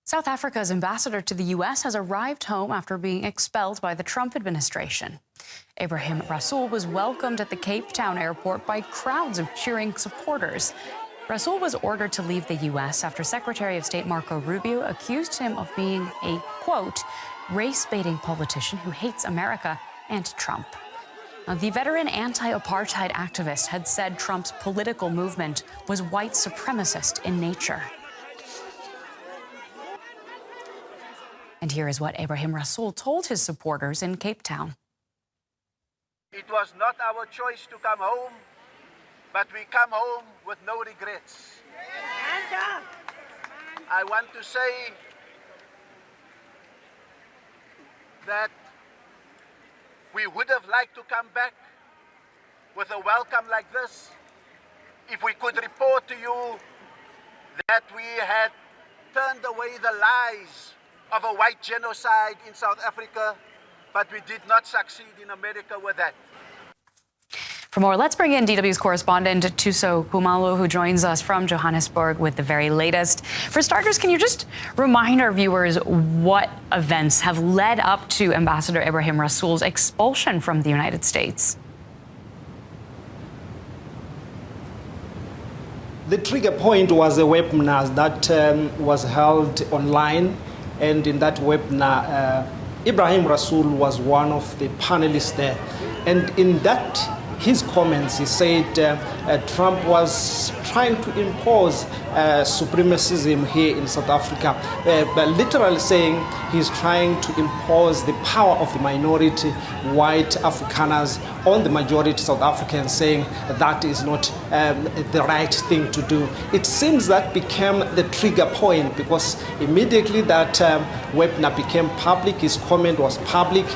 South Africa's ambassador to the U.S. has arrived home after being expelled by the Trump administration. Ebrahim Rasool was welcomed at the Cape Town airport by crowds of cheering supporters. Rasool was ordered to leave the U.S. after Secretary of State Marco Rubio accused him of being a, quote, race-baiting politician who hates America and Trump. Now, the veteran anti-apartheid activist had said Trump's political movement was white supremacist in nature. And here is what Ebrahim Rasool told his supporters in Cape Town. It was not our choice to come home, but we come home with no regrets. I want to say that we would have liked to come back with a welcome like this if we could report to you that we had turned away the lies of a white genocide in South Africa, but we did not succeed in America with that. For more, let's bring in DW's correspondent, Thuso Khumalo, who joins us from Johannesburg with the very latest. For starters, can you just remind our viewers what events have led up to Ambassador Ebrahim Rasool's expulsion from the United States? The trigger point was a webinar that was held online. And in that webinar, Ebrahim Rasool was one of the panelists there. And in that, his comments, he said Trump was trying to impose supremacism here in South Africa, but literally saying he's trying to impose the power of the minority white Afrikaners on the majority South Africans, saying that is not the right thing to do. It seems that became the trigger point because immediately that webinar became public, his comment was public.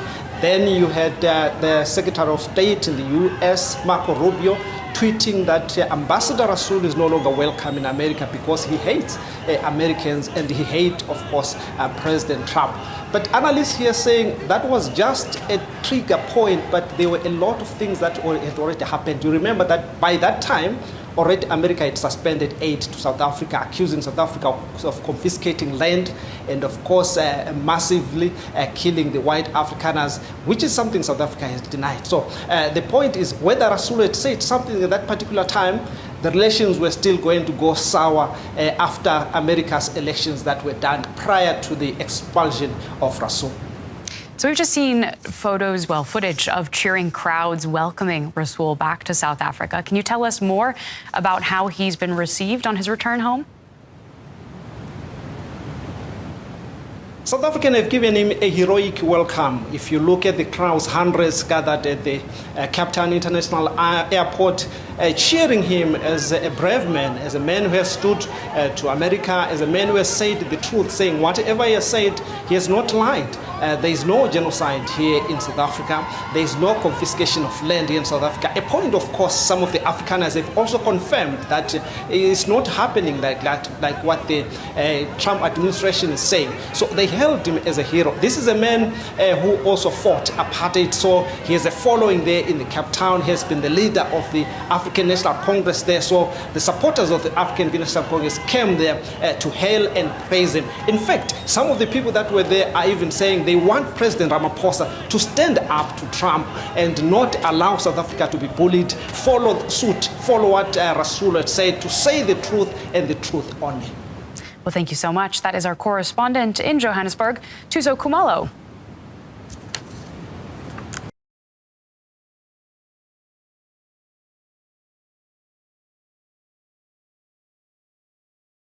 Then you had the Secretary of State in the U.S., Marco Rubio, tweeting that Ambassador Rasool is no longer welcome in America because he hates Americans and he hates, of course, President Trump. But analysts here saying that was just a trigger point, but there were a lot of things that had already happened. You remember that by that time, already America had suspended aid to South Africa, accusing South Africa of confiscating land and, of course, massively killing the white Afrikaners, which is something South Africa has denied. So the point is whether Rasool had said something at that particular time, the relations were still going to go sour after America's elections that were done prior to the expulsion of Rasool. So we've just seen footage of cheering crowds welcoming Rasool back to South Africa. Can you tell us more about how he's been received on his return home? South Africans have given him a heroic welcome. If you look at the crowds, hundreds gathered at the Cape Town International Airport, cheering him as a brave man, as a man who has stood to America, as a man who has said the truth, saying whatever he has said, he has not lied. There is no genocide here in South Africa. There is no confiscation of land here in South Africa. A point, of course, some of the Afrikaners have also confirmed that it is not happening like that, like what the Trump administration is saying. So they held him as a hero. This is a man who also fought apartheid, so he has a following there in the Cape Town. He has been the leader of the African National Congress there, so the supporters of the African National Congress came there to hail and praise him. In fact, some of the people that were there are even saying they want President Ramaphosa to stand up to Trump and not allow South Africa to be bullied, follow suit, follow what Rasool had said, to say the truth and the truth only. Well, thank you so much. That is our correspondent in Johannesburg, Thuso Khumalo.